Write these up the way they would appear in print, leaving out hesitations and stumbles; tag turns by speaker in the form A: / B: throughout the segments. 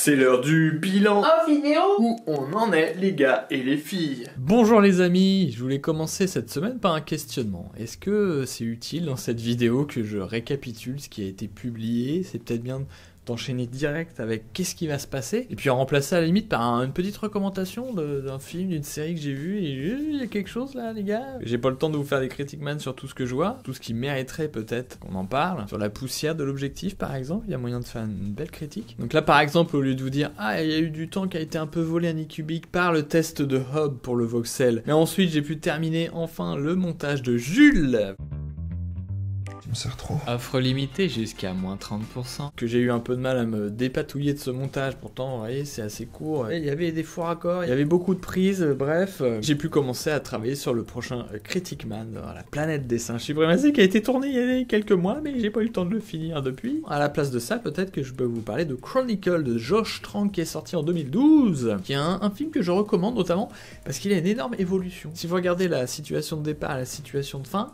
A: C'est l'heure du bilan
B: en vidéo.
A: Où on en est les gars et les filles.
C: Bonjour les amis, je voulais commencer cette semaine par un questionnement. Est-ce que c'est utile dans cette vidéo que je récapitule ce qui a été publié? C'est peut-être bien d'enchaîner direct avec qu'est-ce qui va se passer, et puis en remplacer à la limite par une petite recommandation d'un film, d'une série que j'ai vu, et il y a quelque chose là les gars. J'ai pas le temps de vous faire des Critic Man sur tout ce que je vois, tout ce qui mériterait peut-être qu'on en parle, sur la poussière de l'objectif par exemple, il y a moyen de faire une belle critique. Donc là par exemple, au lieu de vous dire « Ah, il y a eu du temps qui a été un peu volé à Nick Kubick par le test de Hub pour le voxel, mais ensuite j'ai pu terminer enfin le montage de Jules »,
D: me sert trop.
C: offre limitée jusqu'à moins 30%. Que j'ai eu un peu de mal à me dépatouiller de ce montage, pourtant, vous voyez, c'est assez court. Il y avait des faux raccords, il y avait beaucoup de prises, bref. J'ai pu commencer à travailler sur le prochain Critic Man, la planète des singes suprématies, qui a été tourné il y a quelques mois, mais j'ai pas eu le temps de le finir depuis. À la place de ça, peut-être que je peux vous parler de Chronicle de Josh Trank, qui est sorti en 2012, qui est un film que je recommande notamment parce qu'il a une énorme évolution. Si vous regardez la situation de départ et la situation de fin,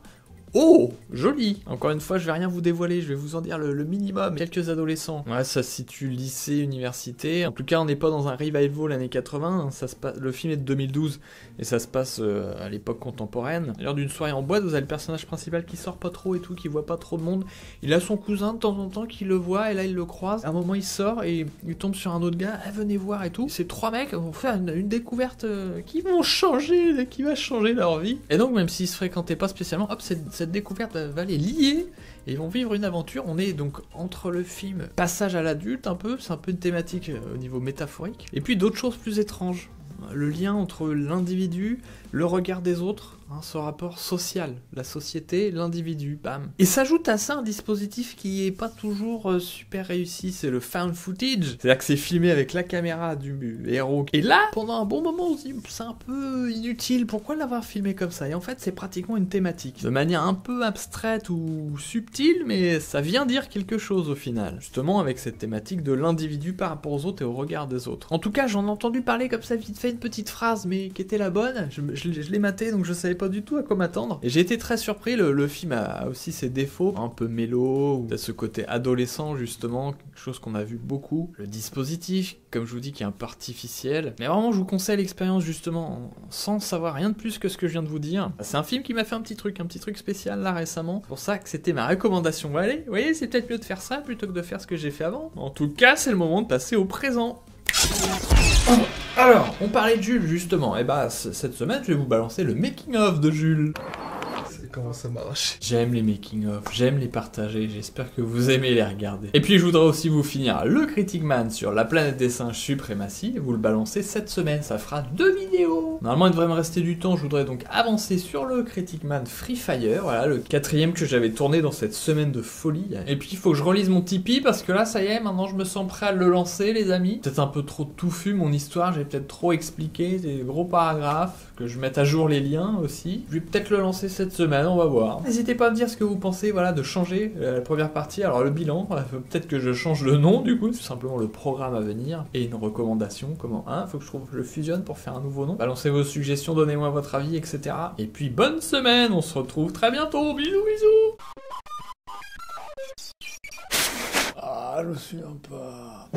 C: oh, joli. Encore une fois, je vais rien vous dévoiler, je vais vous en dire le minimum. Quelques adolescents. Ouais, ça se situe lycée, université. En tout cas, on n'est pas dans un revival années 80. Ça se passe, le film est de 2012 et ça se passe à l'époque contemporaine. Lors d'une soirée en boîte, vous avez le personnage principal qui sort pas trop et tout, qui voit pas trop de monde. Il a son cousin de temps en temps qui le voit et là il le croise. À un moment, il sort et il tombe sur un autre gars. Ah, venez voir et tout. Ces trois mecs vont faire une découverte qui va changer leur vie. Et donc, même s'ils se fréquentaient pas spécialement, hop, cette découverte va les lier et ils vont vivre une aventure. On est donc entre le film passage à l'adulte un peu, c'est un peu une thématique au niveau métaphorique, et puis d'autres choses plus étranges. Le lien entre l'individu, le regard des autres, ce rapport social, la société, l'individu, bam. Et s'ajoute à ça un dispositif qui est pas toujours super réussi, c'est le found footage. C'est-à-dire que c'est filmé avec la caméra du héros. Et là, pendant un bon moment, on se dit, c'est un peu inutile, pourquoi l'avoir filmé comme ça? Et en fait, c'est pratiquement une thématique. De manière un peu abstraite ou subtile, mais ça vient dire quelque chose au final. Justement, avec cette thématique de l'individu par rapport aux autres et au regard des autres. En tout cas, j'en ai entendu parler comme ça vite fait, une petite phrase, mais qui était la bonne. Je l'ai maté, donc je savais pas du tout à quoi m'attendre. Et j'ai été très surpris, le film a aussi ses défauts, un peu mélo, ou ce côté adolescent justement, quelque chose qu'on a vu beaucoup. Le dispositif, comme je vous dis, qui est un peu artificiel. Mais vraiment, je vous conseille l'expérience justement, sans savoir rien de plus que ce que je viens de vous dire. C'est un film qui m'a fait un petit truc spécial là récemment. C'est pour ça que c'était ma recommandation. Allez, vous voyez, c'est peut-être mieux de faire ça plutôt que de faire ce que j'ai fait avant. En tout cas, c'est le moment de passer au présent. Alors, on parlait de Jules justement, et bah cette semaine je vais vous balancer le making of de Jules.
D: Comment ça marche?
C: J'aime les making of, j'aime les partager, j'espère que vous aimez les regarder. Et puis je voudrais aussi vous finir le Critic Man sur la planète des singes suprématie, et vous le balancez cette semaine, ça fera 2 vidéos. Normalement il devrait me rester du temps, je voudrais donc avancer sur le Critic Man Free Fire, voilà le 4ème que j'avais tourné dans cette semaine de folie. Et puis il faut que je relise mon Tipeee parce que là ça y est, maintenant je me sens prêt à le lancer les amis. Peut-être un peu trop touffu mon histoire, j'ai peut-être trop expliqué des gros paragraphes, que je mette à jour les liens aussi. Je vais peut-être le lancer cette semaine, on va voir. N'hésitez pas à me dire ce que vous pensez, voilà, de changer la première partie. Alors le bilan, peut-être que je change le nom du coup, c'est simplement le programme à venir et une recommandation, comment faut que je fusionne pour faire un nouveau nom. Balancez vos suggestions, donnez-moi votre avis, etc. Et puis bonne semaine, on se retrouve très bientôt, bisous bisous.
D: Ah, je me souviens pas.